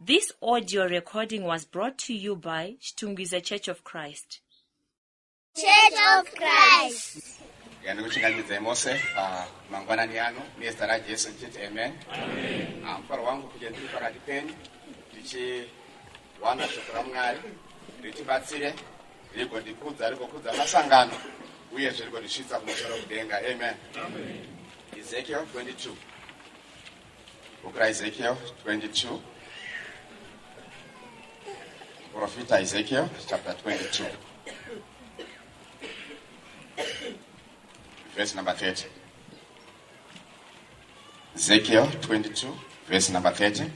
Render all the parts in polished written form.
This audio recording was brought to you by Chitungwiza Church of Christ. Church of Christ. Yanikuchingamidza mose mangwanani ano nezita raJesu nditi amen. Mfaro wangu kuja ndiri pakati penyu ndichiwana shoko raMwari ritibatsire rigondikudza masangano uye zvirigondisvitsa kumusoro kudenga amen. Ezekiel 22. Book of Ezekiel 22. Prophet Ezekiel chapter 22. Verse number 30. Ezekiel 22, verse number 30.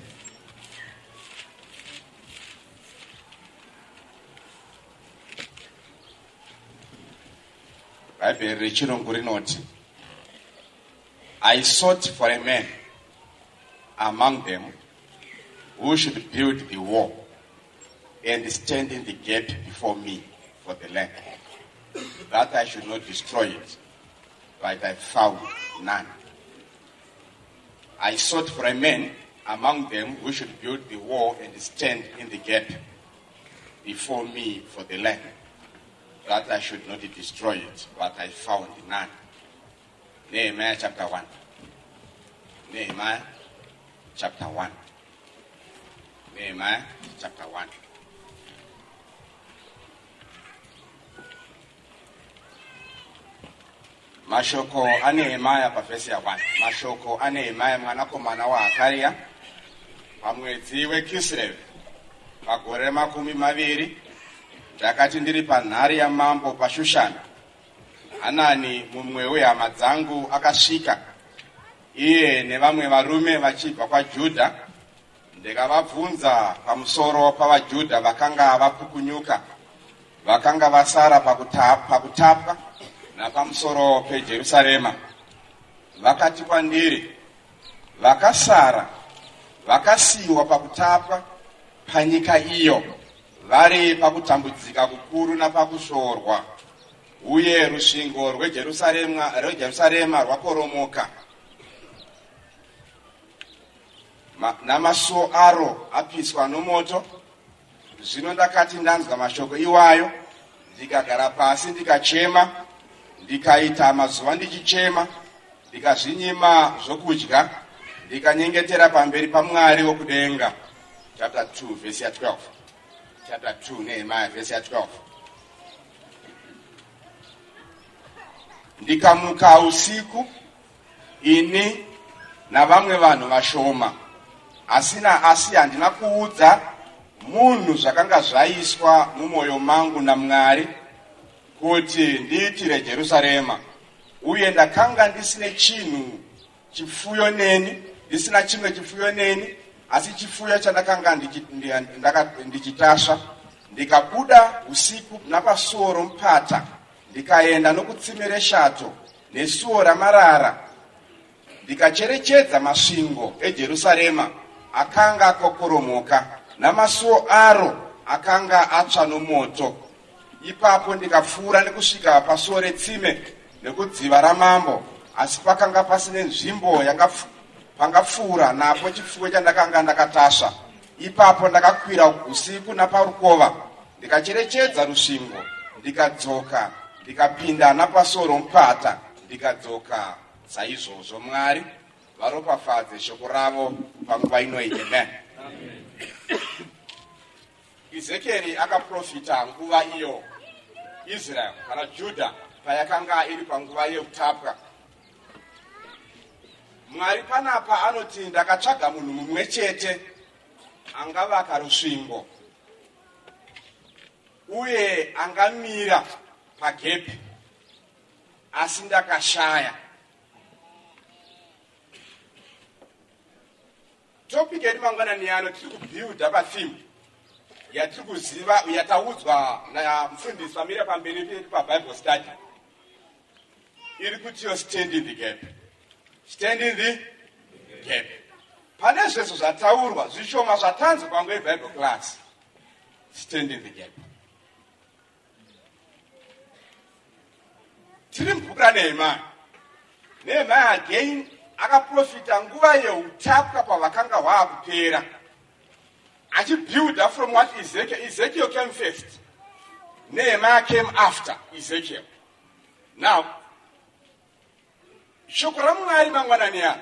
Bible rechirungu rinoti, I sought for a man among them who should build the wall and stand in the gap before me for the land, that I should not destroy it. But I found none. I sought for a man among them who should build the wall and stand in the gap before me for the land, that I should not destroy it, but I found none. Nehemiah chapter 1. Nehemiah chapter 1. Nehemiah chapter 1. Mashoko aNehemiah pavhesi ya1. Mashoko aNehemiah mwanakomana waHakaria pamwedzi weKislevi pagore makumi maviri ndakati ndiri panhare yamambo paShushani. Hanani mumwe wehama dzangu akasvika, iye nevamwe varume vachibva kwaJudha. Ndikavabvunza pamusoro pavaJudha vakanga vapukunyuka, vakanga vasara pakutapwa napamusoro peJerusarema. Vakati kwandiri, vakasara vakasiyiwa pakutapwa panyika iyo, vari pakutambudzika kukuru napakushorwa, uye rusvingo rweJerusarema rwakoromoka, namasuo aro apiswa nomoto. Zvino ndakati ndanzwa mashoko iwayo, ndikagara pasi ndikachema, ndikaita mazuva ndichichema, ndikazvinyima zvokudya, ndikanyengetera pamberi paMwari wokudenga. Chapter 2 verse 12. Chapter 2 Nehemiah verse 12. Ndikamuka usiku ini navamwe vanhu vashoma, asi handina kuudza munhu zvakanga zvaiswa mumwoyo mangu naMwari kuti ndiitire Jerusarema. Uye ndakanga ndisina chimwe chifuyo neni, asi chifuyo chandakanga ndichitasva. Ndikabuda usiku napasuo romupata, ndikaenda nokutsime reshato nesuo ramarara, ndikacherechedza masvingo eJerusarema akanga akokoromoka, namasuo aro akanga atsva nomoto. Ipapo ndikapfuura nekusvika pasuo retsime nekudziva ramambo, asi pakanga pasine nzvimbo pangapfuura napo chifuyo chandakanga ndakatasva. Ipapo ndakakwira usiku naparukova, ndikacherechedza rusvingo, ndikadzoka, ndikapinda napasuo romupata, ndikadzoka. Saizvozvo Mwari varopafadze shoko ravo panguva inoyi. Amen. Ezekieri akaprofita nguva iyo Israel kana Judha payakanga iri panguva yekutapwa. Mwari panapa anoti, ndakatsvaga munhu mumwe chete angavaka rusvingo uye angamira pagepi, asi ndakashaya. Topic yedu mangwanani ano tiri kubuilda patheme yatiri kuziva, yataudzwa namufundisi pamira pamberi pedu paBible study, iri kuti yo stand in the gap. Stand in the gap. Pane zvese zvataurwa zvishoma zvatanzwa panguva yeBible class. Stand in the gap. Tiri mubhuku raNehemiah. Nehemiah again akaprofita nguva yeutapwa pavakanga hwaakupera. build up from what Ezekiel came first. Nehemiah came after Ezekiel. Now, shukura Mwari mangwanani ya.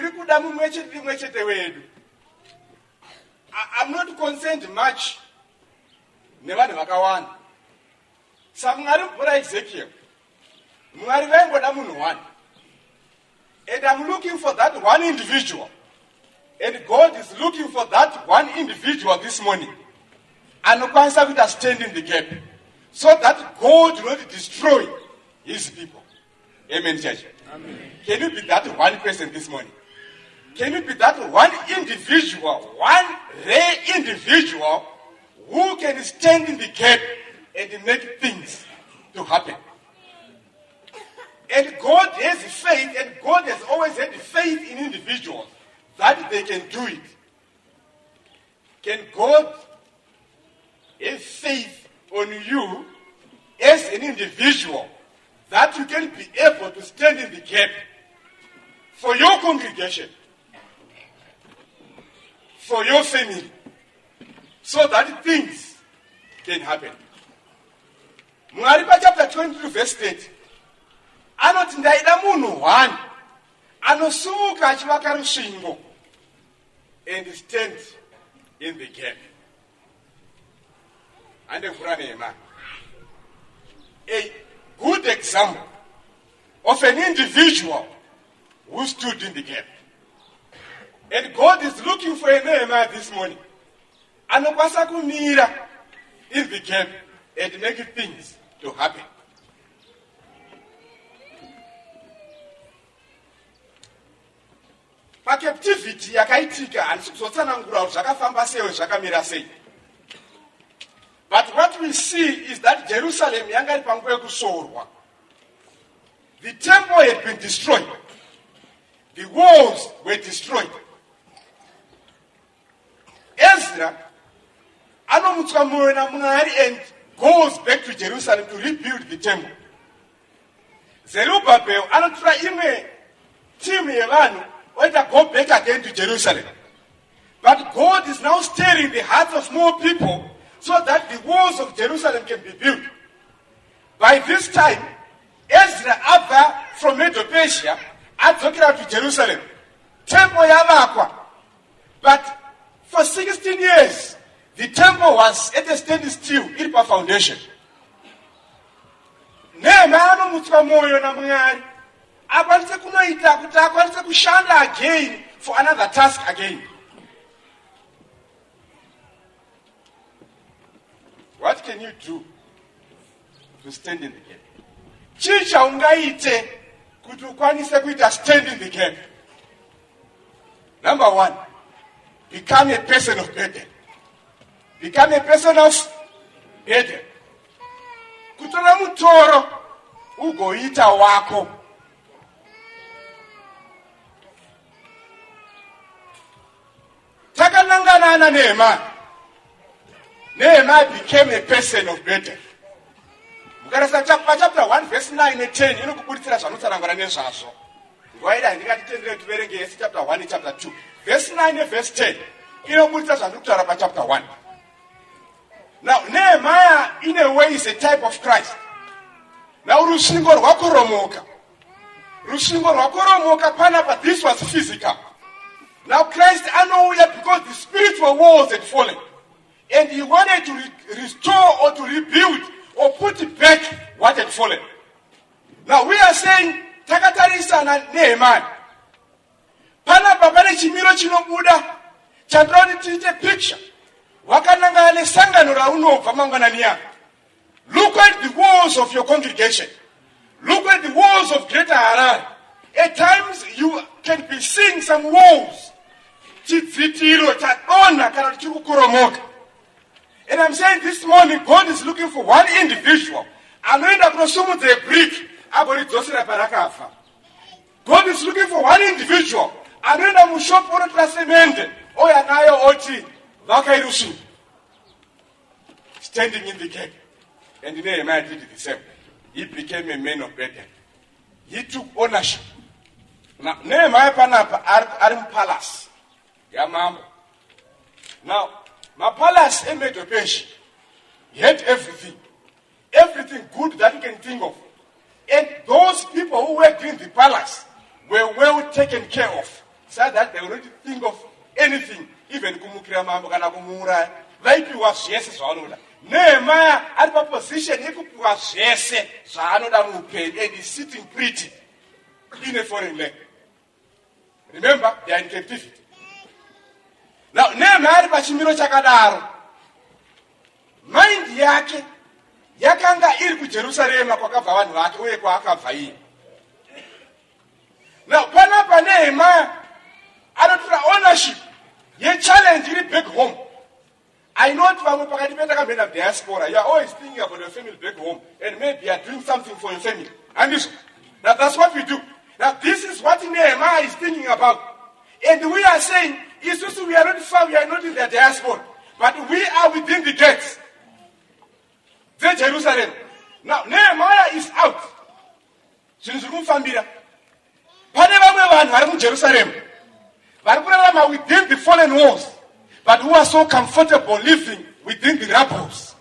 Rikuda mumwechete wedu. I'm not concerned much. Never wakawana. Samngari mpura Ezekiel. Mwari vengo da munu one. And I'm looking for that one individual. And God is looking for that one individual this morning. And Okwansa will stand in the gap. So that God will not destroy his people. Amen, church. Amen. Can you be that one person this morning? Can you be that one individual, one rare individual who can stand in the gap and make things to happen? And God has faith, and God has always had faith in individuals that they can do it. Can God have faith on you as an individual that you can be able to stand in the gap for your congregation, for your family, so that things can happen? Mwaripa chapter 22 verse 30. Anoti ndaida munhu one anosuka achivaka rusvingo and stand in the gap. And a good example of an individual who stood in the gap. And God is looking for a Nehemiah this morning. Anokwasa kumira in the gap and make things to happen. Captivity yakaitika and sotsanangura zvakafamba sei zvakamira sei. But what we see is that Jerusalem yanga iri panguva yekusorwa. The temple had been destroyed. The walls were destroyed. Ezra anomutswa mwoyo naMwari and goes back to Jerusalem to rebuild the temple. Zerubbabel anotora imwe team yevanhu to go back again to Jerusalem. But God is now stirring the hearts of more people so that the walls of Jerusalem can be built. By this time, Ezra Abba from Medo-Persia had taken out to Jerusalem. Temple Yamakwa. But for 16 years, the temple was at a standstill in the foundation. Nehemiah mutswa moyo na Mwari. Akwanise kunoita kuti akwanise kushanda again for another task again. What can you do to stand in the gap? Chicha ungaite kuti ukwanise kuita stand in the gap. Number one, become a person of burden. Become a person of burden. Kutora mutoro ugoita wako. Takanangana Nehemiah. Nehemiah became a person of burden. Mukarasa chapter 1 verse 9 and 10 inokubuditsira zvanotsarangana nezvazvo. Ngoida ndikatitendere tiverenge chapter 1 and chapter 2. Verse 9 and verse 10 inokubuditsira zvandikutaura chapter 1. Now Nehemiah in a way is a type of Christ. Now rusvingo rwakoromoka. Rusvingo rwakoromoka panapa, this was physical. Now Christ anouya because the spiritual walls had fallen. And he wanted to restore or to rebuild or put back what had fallen. Now we are saying, takatarisa na Nehemiah. Panapa pane chimiro chinobuda. Chandroni tiite picture. Wakananga nesangano raunobva mangwanani yako. Look at the walls of your congregation. Look at the walls of Greater Harare. At times you can be seeing some walls. Chidzitiro chadona kana chirikukoromoka. And I'm saying this morning, God is looking for one individual. Anoenda kunosumudza a brick, agoridzosera parakafa. God is looking for one individual. Anoenda mushopu onotora semende, oya nayo oti vakairusu. Standing in the gap. And Nehemiah did the same. He became a man of burden. He took ownership. Now Nehemiah panapa are in palace. Yamambo. Now, my palace Medopesh, he had everything. Everything good that you can think of. And those people who worked in the palace were well taken care of. So that they already think of anything. Even kumukira mambo kana kumura. Vaipiwa zvese zvavanoda. Nehemiah had a position yekupiwa zvese zvavanoda muupenyu, and he's sitting pretty in a foreign land. Remember, they are in captivity. Now, Nehemiah ari pachimiro chakadaro. Mind yake yakanga iri kuJerusarema kwakabva vanhu vake uye kwaakabva iye. Now, panapa Nehemiah anotora ownership ye-challenge iri back home. I know vamwe pakati pendakambenda diaspora, you are always thinking about your family back home, and maybe you are doing something for your family. And this, now that's what we do. Now this is what Nehemiah is thinking about. And we are saying, it's also we are not far, we are not in the diaspora, but we are within the gates. The Jerusalem. Now Nehemiah is out. Pane vamwe vanhu vari muJerusalem vari kurarama within the fallen walls, but who are so comfortable living within the rubbles.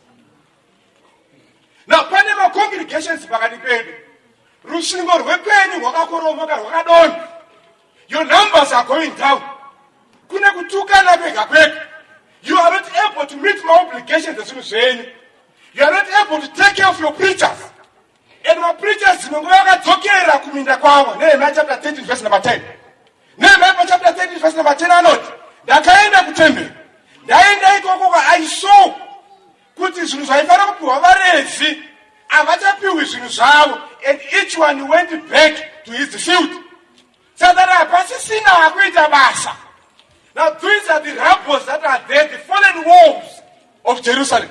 Now, pane congregations pakati pedu, rusvingo rwekwenyu rwakakoromoka rwakadonha. Your numbers are going down. Kune kutukana kwega kwega. You are not able to meet my obligations as zvenyu. You are not able to take care of your preachers. And my preachers dzinongo vakadzokera kuminda kwavo. Nehemiah chapter 13 verse number 10. Nehemiah chapter 13 verse number 10 anoti, ndakaenda kutemberi. Ndaenda ikoko I saw kuti zvinhu zvaifanira kupiwa vaRevhi havachapiwi zvinhu zvavo, and each one went back to his field. So that hapasisina hakuita basa. Now these are the rubbles that are there, the fallen walls of Jerusalem.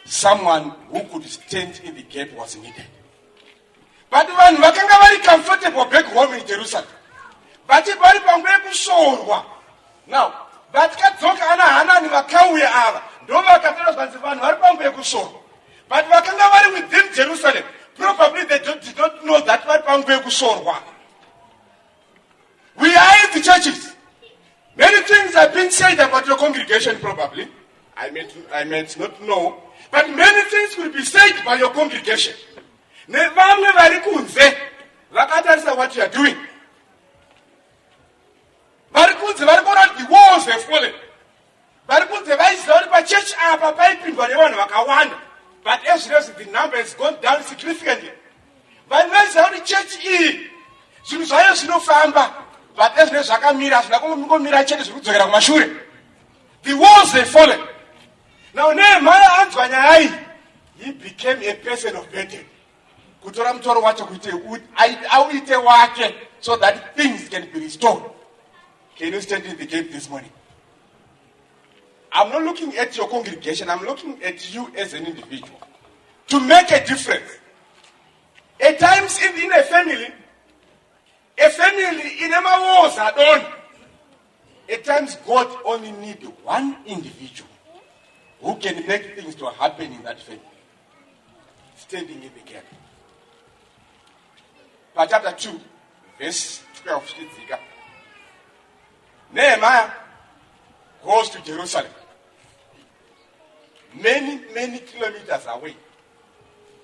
Someone who could stand in the gap was needed. But vanhu vakanga vari comfortable back home in Jerusalem, vachivari panguva yekushorwa. Now, vatikadzoka ana Hanani vakauya ava ndo vakatora zvanzi vanhu vari panguva yekushorwa. But vakanga vari within Jerusalem, probably they did not know that vari panguva yekushorwa. We are in the churches. Many things have been said about your congregation, probably. I might not know. But many things will be said by your congregation. Nevamwe vari kunze vakatarisa what you are doing. Vari kunze vari kuona kuti the walls have fallen. Vari kunze vaiziva kuti pachurch apa paipindwa nevanhu vakawanda. But as you know, the number has gone down significantly. Vanhu vaiziva kuti church iyi zvinhu zvayo zvinofamba. But as you know, zvakamira hazvina kungomira chete zviri kudzokera kumashure. The walls have fallen. Now Nehemiah anzwa nyaya iyi, he became a person of burden. Kutora mutoro wacho kuite auite wake so that things can be restored. Can you stand in the gate this morning? I'm not looking at your congregation, I'm looking at you as an individual. To make a difference. At times in a family in Emma wars are done. At times God only needs one individual who can make things to happen in that family. Standing in the gap. But chapter 2, verse 12. Nehemiah goes to Jerusalem. Many kilometers away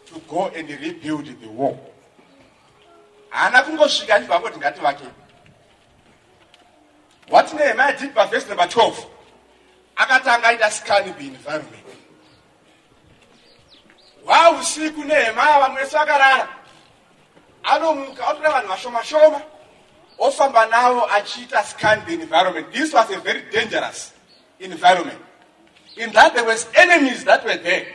to go and rebuild the wall. What Nehemiah did by verse number 12, akatanga scan the environment. Wow, usiku Nehemiah vamwe sakarara. Anomuka otora vanhu vashoma ofamba navo achiita scan the environment. This was a very dangerous environment. In that there was enemies that were there.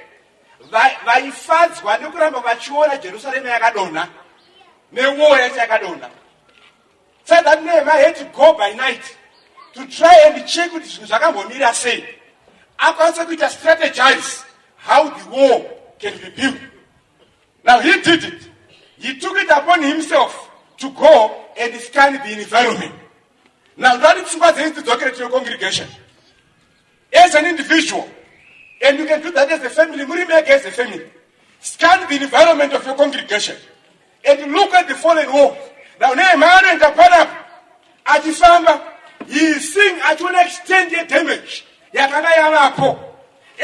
Vaifadzwa nekuramba vachiona Jerusalem yakadonha newall yacho yakadonha. So that Nehemiah had to go by night to try and check kuti zvinhu zvakambomira sei. Akwanisa kuita strategize how the wall can be built. Now he did it. He took it upon himself to go and scan the environment. Now that is what is to document your congregation. As an individual, and you can do that as a family, Murimeke as a family. Scan the environment of your congregation and look at the fallen walls. Now Nehemiah and Kapanap, Ajifamba, he is seeing at one extent extent damage yakanga yavapo.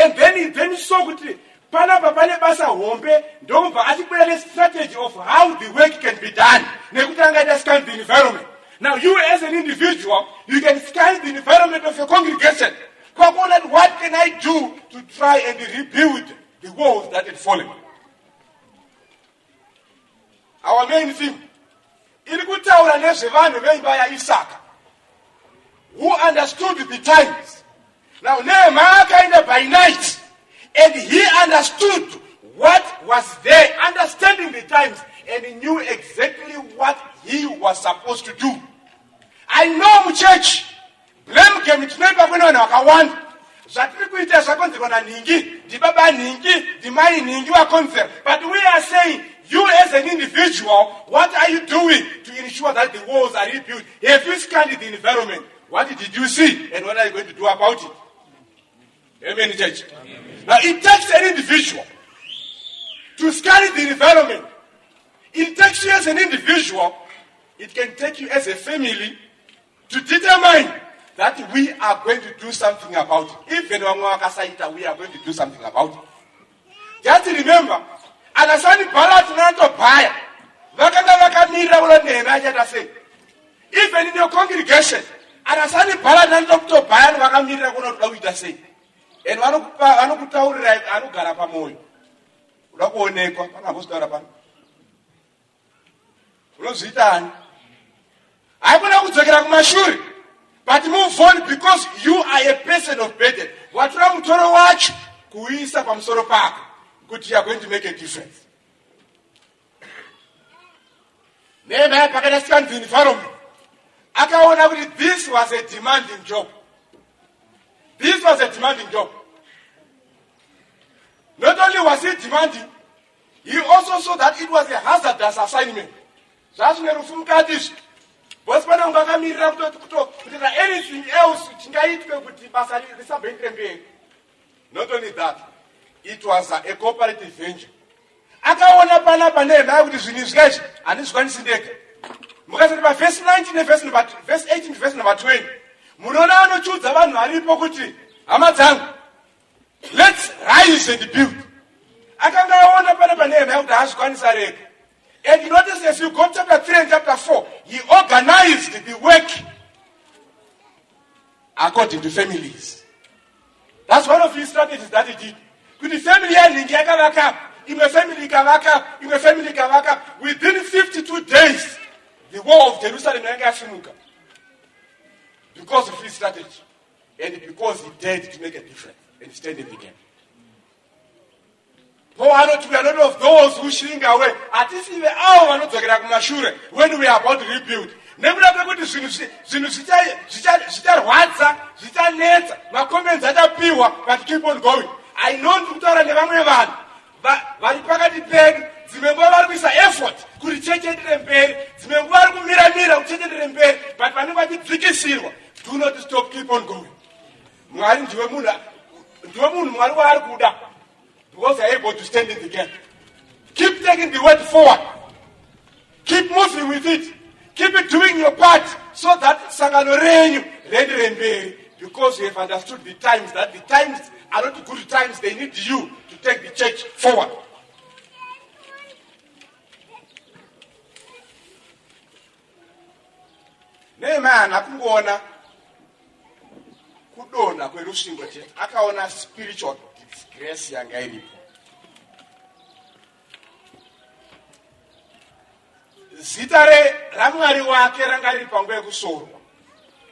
And then saw kuti panapa pane basa hombe ndobva achibwera nestrategy of how the work can be done nekuti angaita scan the environment. Now you as an individual, you can scan the environment of your congregation. What can I do to try and rebuild the walls that had fallen? Our main theme, ilikutaura nezvevanhu veimba yaIsaka, who understood the times. Now Nehemiah akaenda by night, and he understood what was there, understanding the times, and he knew exactly what he was supposed to do. I know church, blame game tinoipa kune vanhu vakawanda. Zvatiri kuita zvakonzerwa naningi, ndibaba ningi, ndimai ningi wakonzera. But we are saying, you as an individual, what are you doing to ensure that the walls are rebuilt? Have you scanned the environment? What did you see? And what are you going to do about it? Amen, church. Amen. Now it takes an individual to scan the environment. It takes you as an individual. It can take you as a family to determine that we are going to do something about it. Even when we are going to do something about it. Just remember, anasani bala tunatobhaya vakanga vakamira ulo Nehemiah chata. Even in your congregation, anasani bala tunatobhaya vakamira kuno kuita sei. And vanokutaurira anogara pamoyo. Uda kuonekwa pana kustaura pano. Unozviitani? Haikuna kudzokera kumashure. But move on because you are a person of burden. Watura mutoro wacho kuisa pamusoro pako kuti you are going to make a difference. Nehemiah pakada scan the environment. Akaona kuti this was a demanding job. This was a demanding job. Not only was it demanding, he also saw that it was a hazardous assignment. Anything else, not only that, it was a cooperative venture. Akaona pana panema kuti zvinhu izvi handizvikwanisindeka. Mukasati verse 19 and verse 18 verse number 20. Munoona anochudza vanhu varipo kuti hama dzangu, let's rise and build. Akanga aona pana panema kuti hazvikwanisa rega. And you notice as you go chapter 3 and chapter 4, he organized the work according to families. That's one of his strategies that he did. With the family within 52 days, the wall of Jerusalem Shimuka. Because of his strategy. And because he dared to make a difference and stand in the game. We are not of those who shrink away. At least even when we are about to rebuild. But keep on going. I know Tutora never van. But effort. Could change it in bed. But do not stop, keep on going. Because they are able to stand in the gap. Keep taking the word forward. Keep moving with it. Keep it doing your part so that Sanganorenyu, Rendu, because you have understood the times, that the times are not good times, they need you to take the church forward. Nehemiah nakungoona kudonha kwerusvingo chete, akaona spiritual grace yanga iripo. Zita raMwari wake ranga riri panguva yekusorwa.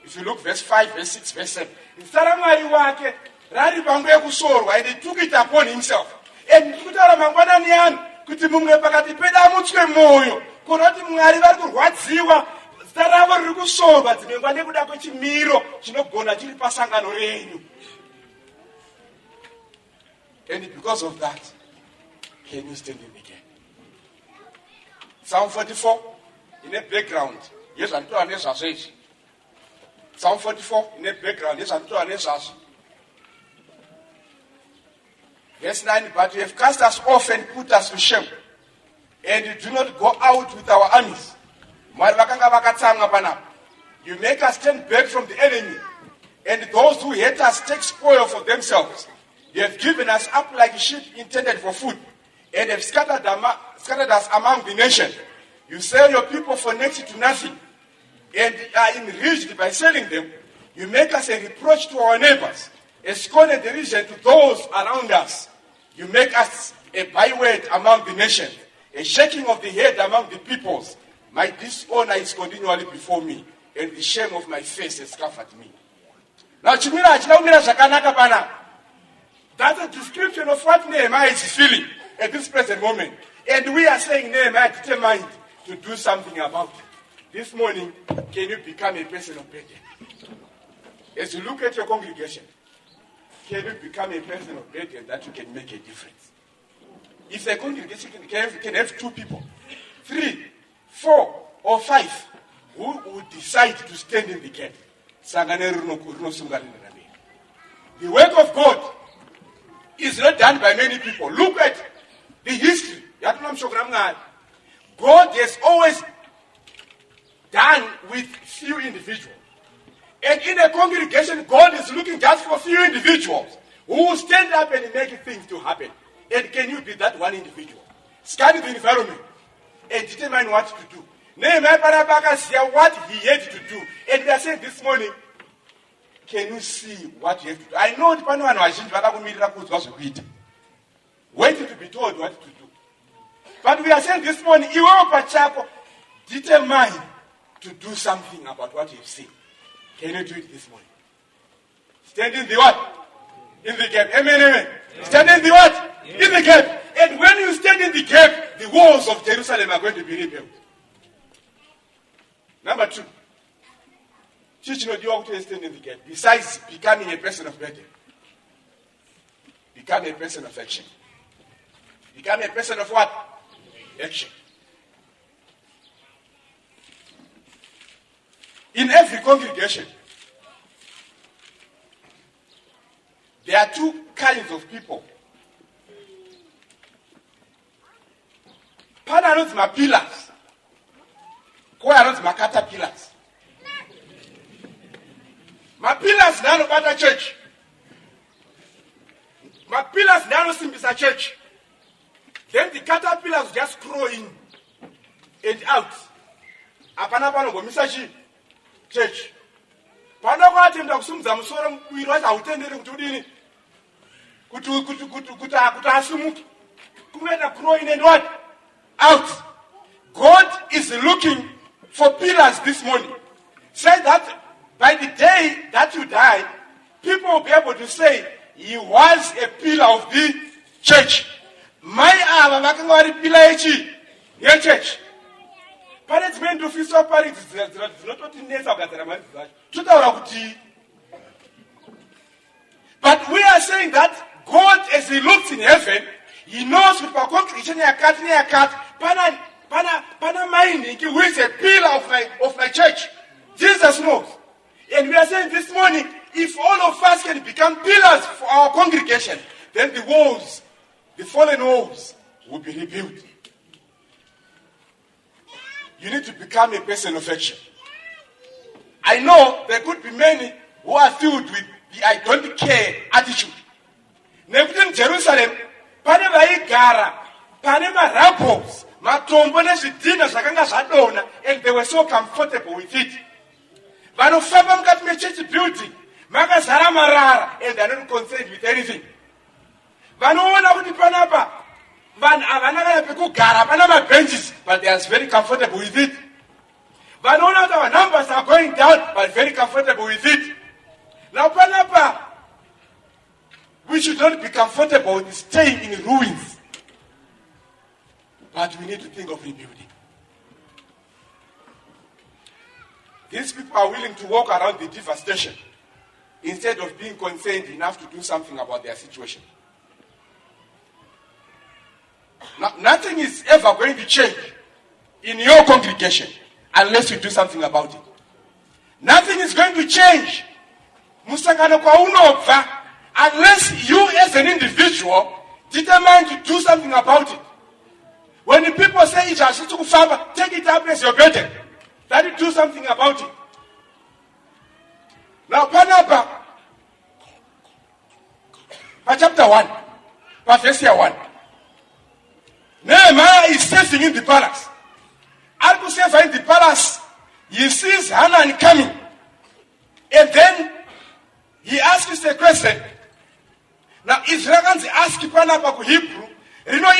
If you look verse 5, verse 6, verse 7. Zita raMwari wake rari panguva yekusorwa, and he took it upon himself. And kutaura mangwanani ano kuti mumwe pakati pedamutswe moyo kuona kuti Mwari vari kurwadziwa, zita ravo riri kusorwa dzimengwa nekuda kwechimiro chinogona chiri pasangano renyu. And because of that, can you stand in the gap? Psalm 44, in the background. Yes, I'm told this as Psalm 44, in the background. Yes, I'm told this as verse 9. But you have cast us off and put us to shame, and you do not go out with our armies. You make us turn back from the enemy, and those who hate us take spoil for themselves. They have given us up like sheep intended for food, and have scattered us among the nations. You sell your people for next to nothing, and are enriched by selling them. You make us a reproach to our neighbors, a scorn and derision to those around us. You make us a byword among the nations, a shaking of the head among the peoples. My dishonor is continually before me, and the shame of my face has covered me. Now, that's a description of what Nehemiah is feeling at this present moment. And we are saying Nehemiah determined to do something about it. This morning, can you become a person of burden? As you look at your congregation, can you become a person of burden that you can make a difference? If a congregation can have 2 people, 3, 4, or 5, who would decide to stand in the gap? The work of God is not done by many people. Look at the history. God has always done with few individuals. And in a congregation, God is looking just for few individuals who will stand up and make things to happen. And can you be that one individual? Scan the environment and determine what to do. Nehemiah said what he had to do. And we are saying this morning, can you see what you have to do? I know waiting to be told what to do. But we are saying this morning, you are determined to do something about what you have seen. Can you do it this morning? Stand in the what? In the gap. Amen, amen. Stand in the what? In the gap. And when you stand in the gap, the walls of Jerusalem are going to be rebuilt. Number 2. Teach no you to stand in the gap. Besides becoming a person of burden, become a person of action. Become a person of what? Action. In every congregation, there are 2 kinds of people. Pananos ma pillars. Koyanos ma caterpillars. Ma pillars nano bata church. Ma pillars nano simbisa church. Then the caterpillars just grow in and out. Apana pano go misachi church. Pano kwa atenda kusumza musoro mwiri wacha utendere kuti udini. Kuti asumuki. Kumena grow in and what? Out. God is looking for pillars this morning. Say that by the day that you die, people will be able to say, he was a pillar of the church. My pillar your church. Parents meant to feel so parents not what in but we are saying that God, as he looks in heaven, he knows with our congregation Pana mining who is a pillar of my church. Jesus knows. And we are saying this morning, if all of us can become pillars for our congregation, then the walls, the fallen walls, will be rebuilt. You need to become a person of action. I know there could be many who are filled with the I don't care attitude. In Jerusalem, pane vaigara, pane marabos, matombo nezvidhina zvakanga zvadonha, and they were so comfortable with it. Vanofamba mukati mechurch building, makazara marara, and they are not concerned with anything. Vanoona kuti panapa, vanhu havana kana pekugara, pana mabenches, but they are very comfortable with it. Vanoona kuti our numbers are going down, but very comfortable with it. Now panapa, we should not be comfortable with staying in ruins. But we need to think of rebuilding. These people are willing to walk around the devastation instead of being concerned enough to do something about their situation. Now, nothing is ever going to change in your congregation unless you do something about it. Nothing is going to change unless you as an individual determine to do something about it. When the people say take it up as your burden, that you do something about it. Now, Panapa, chapter 1, verse 1. Nehemiah is serving in the palace. As he serves in the palace, he sees Hanan coming. And then he asks a question. Now Israelians ask Panapa Hebrew,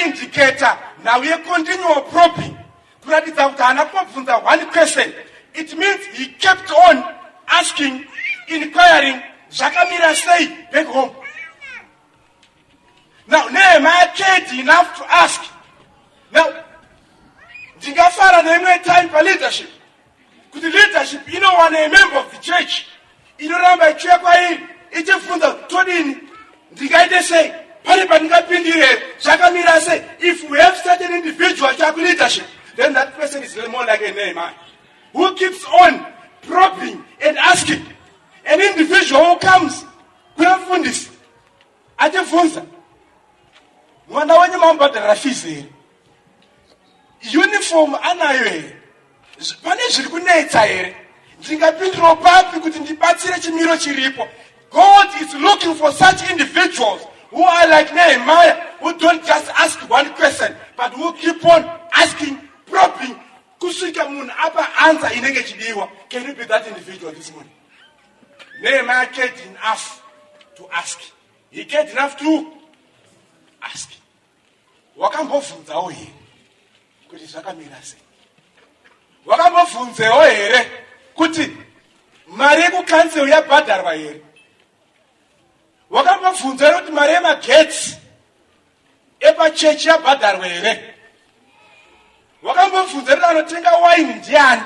indicator. Now we continue probing. One question. It means he kept on asking, inquiring. Zakamira say, back home. Now Nehemiah cared enough to ask. Now, Dingafara name time for leadership. Could the leadership, one a member of the church, remember it's a funda Todin. The guy they say, Zakamira say, if we have certain individual leadership, then that person is more like a Nehemiah, who keeps on probing and asking. An individual who comes, we have Mufundisi. Ajefunza. Mwana wenye mambo da rafizi. Uniform anayo. Pane ziri kunetsa here. Ndingapindiro papi kuti ndibatsire chimiro chiripo. God is looking for such individuals who are like Nehemiah, who don't just ask one question, but who keep on asking, probing, kusika mun apa answer inenge chidiwa. Can you be that individual this morning? Nehemiah cared enough to ask. He cared enough to ask. Wakambofunza ohere kuti zvakamira sei. Wakambofunza ohere kuti mari yekukansel yabhadharwa here. Wakambofunza kuti mari yemagetsi epachechi yabhadharwa here. Wakambofunza kuti anotenga waini ndiani.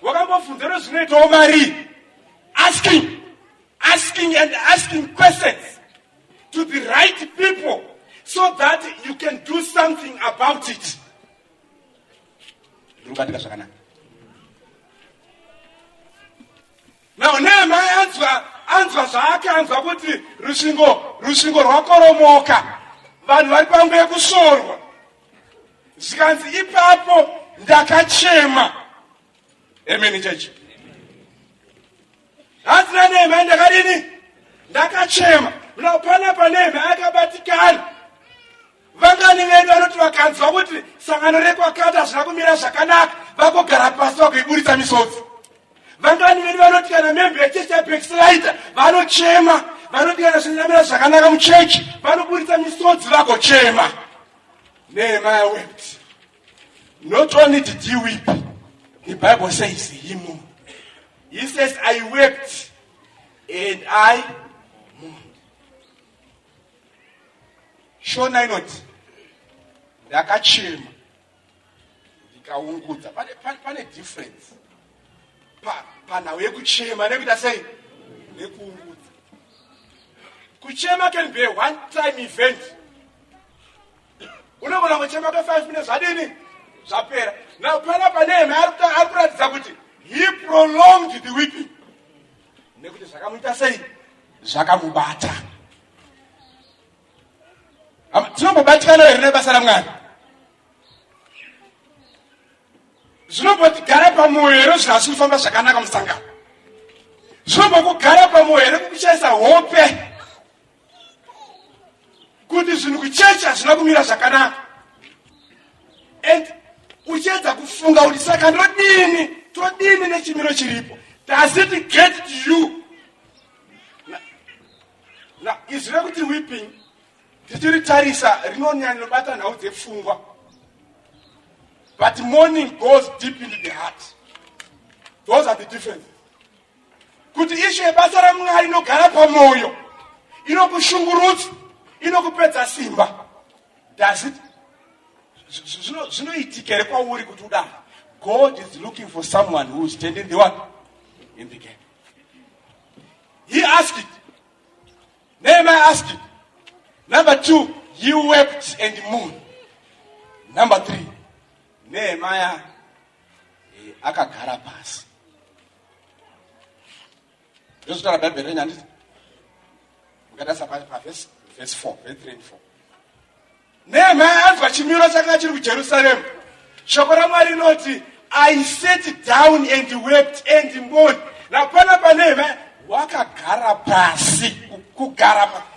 Wakambofunza kuti zvinoitawo mari. Asking and asking questions to the right people so that you can do something about it. Now Nehemiah answer zake answer kuti rusvingo rwakoromoka vanhu vari pangu yekusorwa zikanzi ipapo ndakachema. Amen church. Hazina Nehemiah ndakadini ndakachema. Unopana pa Nehemiah akabatikana. Vangani vedu vanoti vakanzwa kuti sangano rekwakata zvina kumira zvakanaka vakogara pasi vagoiburitsa misodzi. Vangani vedu vanoti kana member yechechi yabackslider vanochema. Vanoti kana zvinamira zvakanaka muchechi vanoburitsa misodzi vagochema. Nehemiah wept. Not only did he weep, the Bible says he moved. He says, I wept and I mourned. Shona inoti ndakachema ndikaungudza. Pane difference panhau yekuchema nekuti sei nekuungudza. Kuchema can be a one time event. Unogona kuchema kwa 5 minutes zvadini zvapera. Now pana Nehemiah arikuratidza kuti he prolonged the weeping. Nekuti zvakamuita sei zvakamubata. Tinombobatikana here nebasa raMwari. Zvinombotigara pamwoyo here zvinhu kufamba zvakanaka musangano. Zvinombokugara pamwoyo here kukuchaisa hope kuti zvinhu kuchechi hazvina kumira zvakanaka. And uchiedza kufunga kuti saka todini nechimiro chiripo. Does it get to you? Now, izvive kuti weeping tichiritarisa rinonyanyobata nhau dzepfungwa. But mourning goes deep into the heart. Those are the differences. Kuti ishe yebasa raMwari inogara pamwoyo, inokushungurudza, inokupedza simba. Does it? Zvinoitikere kwauri kuti udaro. God is looking for someone who is standing the one in the gap. He asked it. Nehemiah asked it. Number 2, he wept and mourned. Number 3, Nehemiah akagara pasi. Ndozvitaura Bhaibheri renyu handiti? Mukadasa verse 4, verse 3 and 4. Nehemiah anzwa chimiro chakanga chiri kuJerusarema. Shoko raMwari rinoti, I sat down and wept and mourned. Now pana Nehemiah wakagara pasi, kugara pasi.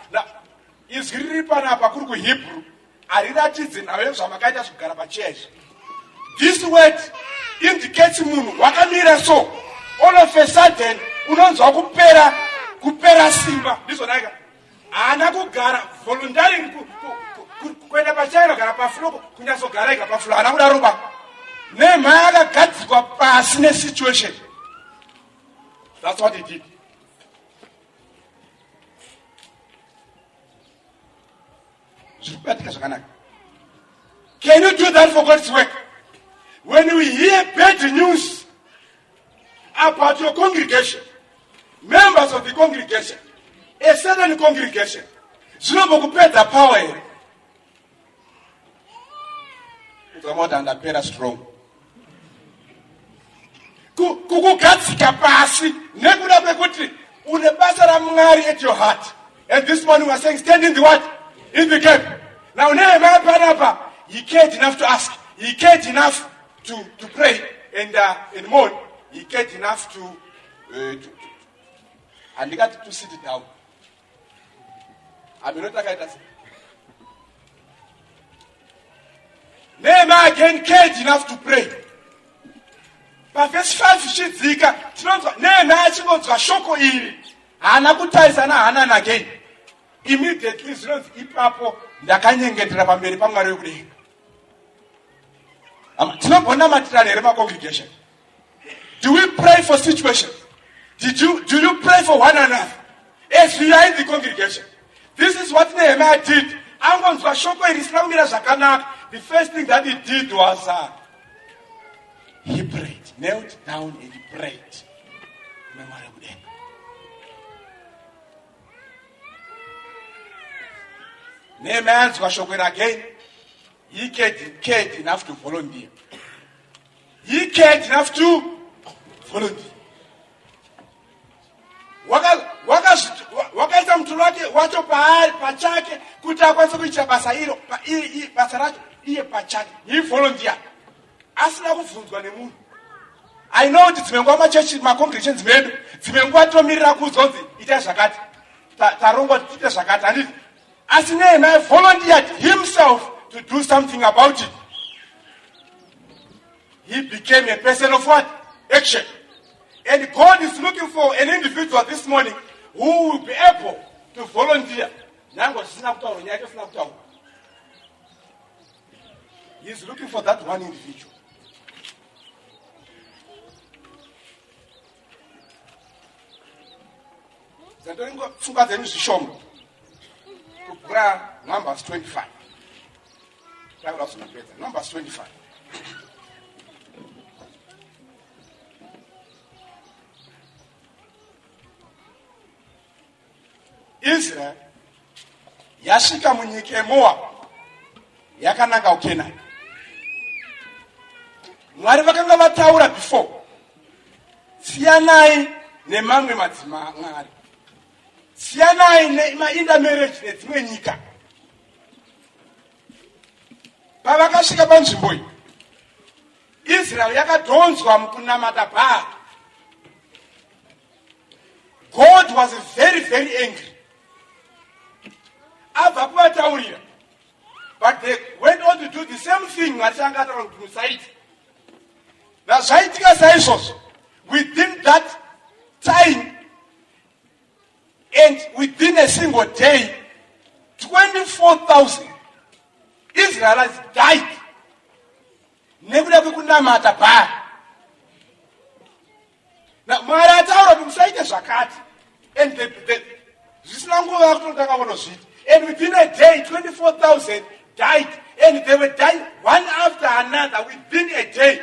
izwi riri panapa kuri kuHebrew hariratidzi nawe zvamakaita zvekugara pacheya izvi. This word indicates munhu wakamira so, all of a sudden unonzwa kupera simba. Ndizvonaika haana kugara voluntaring kuenda pacheya inogara pafloko kunyatsogara ega pafloko, haana kudaro ba. Nehemia akagadzikwa pasi nesituation. That's what he did. Can you do that for God's work? When we hear bad news about your congregation, members of the congregation, a certain congregation, zvinobokupedza power here. Ukamota ndapera strong. Kukugadzika pasi nekuda kwekuti une basa raMwari at your heart. And this morning we are saying, stand in the what? In the gap. Now Nehemia Panapa, he cared enough to ask. He cared enough to pray and mourn. He cared enough and he got to sit down. I mean, not like that. Nehemia again cared enough to pray. But verse 5 zvichidzika, tinonzwa Nehemia achingonzwa shoko iri. Haana kutarisana Hanani again. Immediately zvinonzi ipapo ndakanyengetera pamberi paMwari wekudenga. Tinogona matirani here macongregation. Do we pray for situations? Do you pray for one another? As we are in the congregation. This is what Nehemia did. Angonzwa shoko iri risina kumira zvakanaka. The first thing that he did was he prayed, knelt down and he prayed. Nehemia anzwa shoko again. He cared enough to volunteer. He cared enough to volunteer. Wakaita mtu wacho pachake kuti akwanise kuita basa iro basa racho iye pachake. He volunteered. Asina kubvunzwa nemunhu. I know kuti dzimwe nguva machechi macongregations medu dzimwe nguva tomirira kuzonzi ita zvakati tarongwa kuti tiite zvakati handiti. Asi Nehemia volunteered himself to do something about it. He became a person of what? Action. And God is looking for an individual this morning who will be able to volunteer. He is looking for that one individual. Numbers 25. Numbers 25. Israel yasvika munyika yeMoab yakananga uKenani. Mwari vakanga vataura before, siyanai nemamwe madzimamwari, siyanai neintermarriage nedzimwe nyika. Pavakasvika panzvimbo iyi, Israel yakadhonzwa mukunamata Bhaari. God was very, very angry. Abva kuvataurira, but they went on to do the same thing Mwari akataura kuti musaite. Zvaitika saizvozvo, within that time and within a single day, 24,000 Israelites died nekuda kwekunamata Bhaari. Mwari ataura kuti musaite zvakati, and zvisina nguva kuti takavonozvita. And within a day, 24,000 died, and they were dying one after another within a day.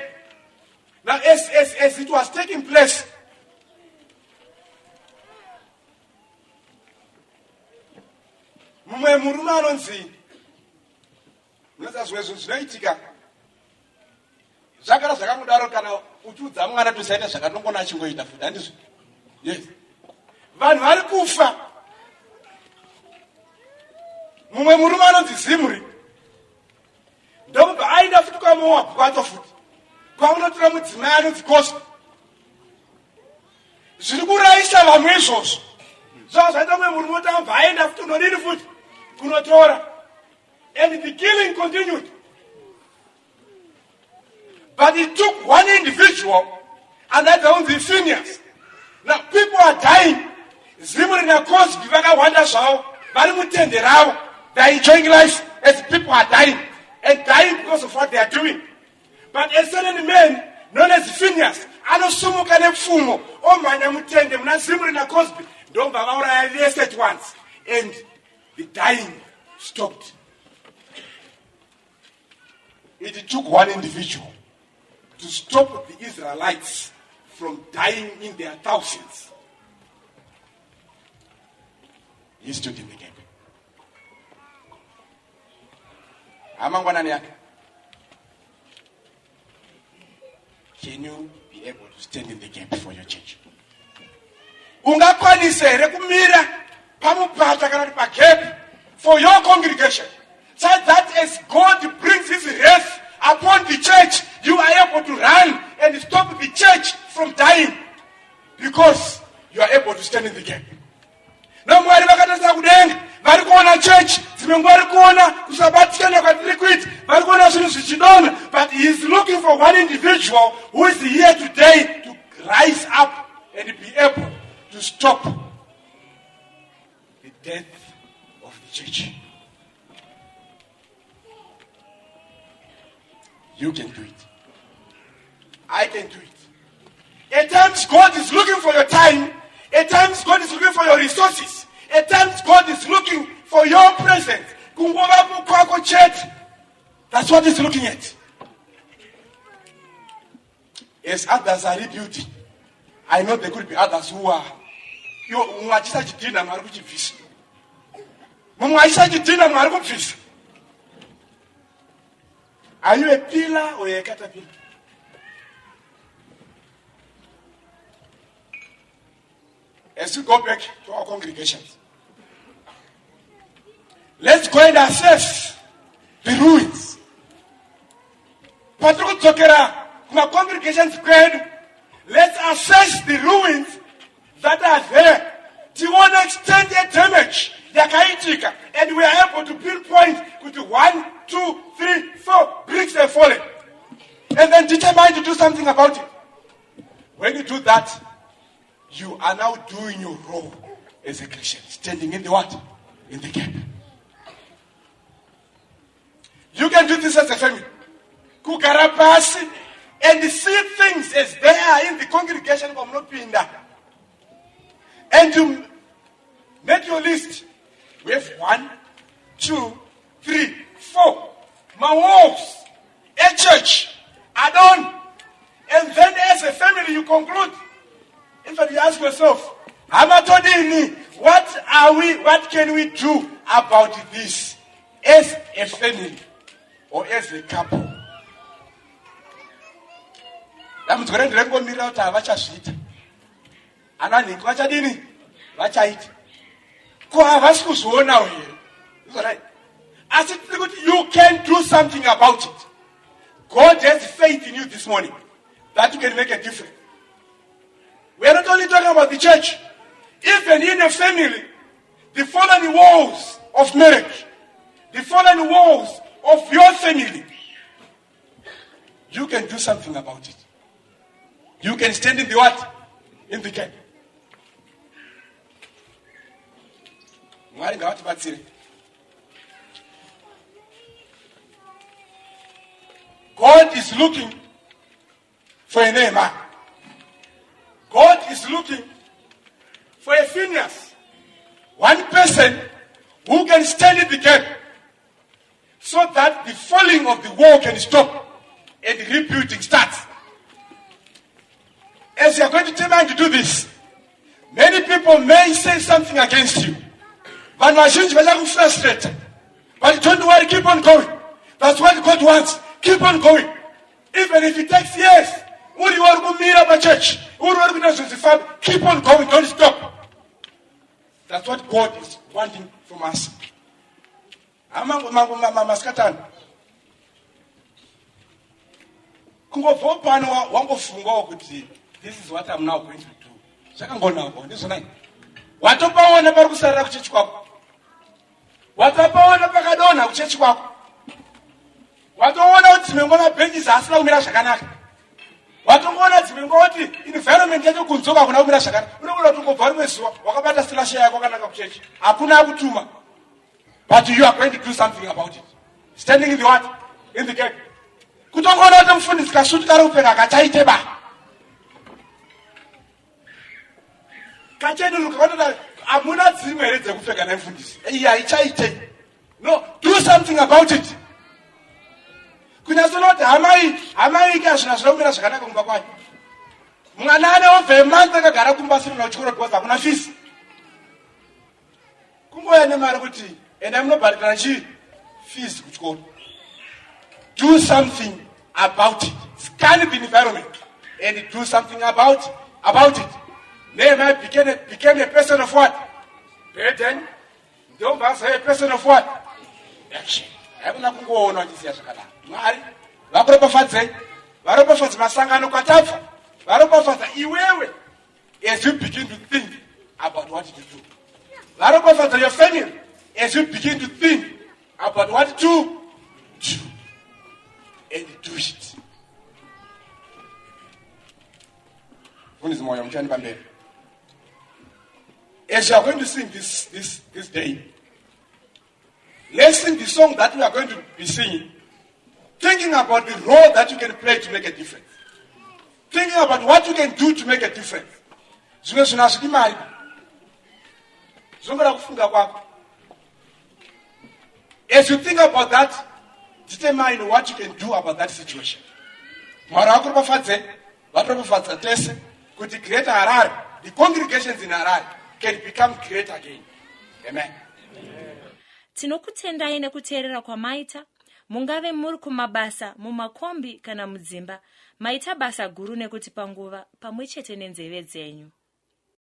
Now, as it was taking place, mumwe murume anonzi munozazvizvo zvinoitika zvakara zvakangudaro kana uchiudza mwana tosaita zvakanongona achingoita futi handizvo. Yes, vanhu vari kufa. Mumwe murume anonzi Zimri ndokubva aenda futi kwaMoabhu kwacho futi kwaunotora mudzimai anonzi Kosta. Zviri kurayisa vamwe izvozvo. Zvava zvaita mumwe murume otambva aenda futi unodini futi kunotora. And the killing continued. But it took one individual, and that's the Phineas. Now people are dying. Zimbabwe na cause givaka wanda shao. Bari mutende rao. They're enjoying life as people are dying. And dying because of what they are doing. But a certain man, known as Phineas, anosumuka nefumo. Oh manya mutende. Muna Zimbabwe na cause. Don't baba arrested once. And the dying stopped. It took one individual to stop the Israelites from dying in their thousands. He stood in the gap. Can you be able to stand in the gap for your church? For your congregation, so that as God brings His wrath upon the church, you are able to run and stop the church from dying because you are able to stand in the gap. No more vari kuona church dzimengwari kuona kusabatikana kwatiri vari kuona zvinhu zvichidona, but He is looking for one individual who is here today to rise up and be able to stop the death of the church. You can do it. I can do it. At times God is looking for your time. At times God is looking for your resources. At times God is looking for your presence. That's what He's looking at. As others are rebuilding, I know there could be others who are. Are you a pillar or a caterpillar? As we go back to our congregations, let's go and assess the ruins. Let's assess the ruins that are there. To what extent the damage, and we are able to pinpoint with 1, 2, 3, 4 bricks have fallen, and then determine to do something about it. When you do that, you are now doing your role as a Christian, standing in the what? In the gap. You can do this as a family. Kukarapasi and see things as they are in the congregation from not being there. And to make your list. We have 1, 2, 3, 4. My walls, a church, add-on. And then as a family you conclude. In fact, you ask yourself, what can we do about this as a family or as a couple? You can do something about it. God has faith in you this morning that you can make a difference. We are not only talking about the church. Even in a family, the fallen walls of marriage, the fallen walls of your family, you can do something about it. You can stand in the what? In the gap. God is looking for a name. God is looking for a Phineas. One person who can stand in the gap so that the falling of the wall can stop and the rebuilding starts. As you are going to tell me to do this, many people may say something against you. But don't worry, keep on going. That's what God wants. Keep on going. Even if it takes years. Church. Keep on going, don't stop. That's what God is wanting from us. This is what I'm now going to do. watapaona pakadonha kuchechi kwako, watoona kuti dzimwe nguva mabhenjisi asina kumira zvakanaka, watongoona dzimwe nguva kuti environment yacho kunzoka kuna kumira zvakanaka, unokuda kuti ungobva rimwe zuva wakabata silasha yako wakananga kuchechi, hakuna akutuma, but you are going to do something about it. Standing in the what? In the gate. Kutongoona kuti mufundisi kasutu kari kupfeka kachaite ba kacheduruka kwatota hamuna dzimwe here dzekupfeka nemufundisi iyi haichaite. No, do something about it. Kunyatsoona kuti hamai ike hazvina zvinomira zvakanaka kumba kwayo. Mwana ane over a month akagara kumba asiri na kuchikoro because hakuna fees. Kungoya nemari kuti enda munobhadhara chii fees kuchikoro. Do something about it. Scan the environment and do something about it. Nehemiah became a person of what? Burden. Don't say a person of what? Action. Hakuna kungoona ndisiya zvakadaro. Mwari varopafadze masangano kwatapfa, varopafadza iwewe as you begin to think about what to do. Varopafadza your family as you begin to think about what to do. And do it. Mufundisi moyo mchani pamberi. As you are going to sing this day, let's sing the song that we are going to be singing, thinking about the role that you can play to make a difference, thinking about what you can do to make a difference. Zvimwe zvinhu hazvidi mari, zvinongora kufunga kwako. As you think about that, determine what you can do about that situation. Mwari vakuropafadze, vatoropafadza tese kuti Greater Harare, the congregations in Harare can become great again. Amen. Tinokutendai nekuteerera kwamaita. Mungave muri kumabasa, mumakombi kana mudzimba. Maita basa guru nekuti panguva pamwe chete nenzeve dzenyu.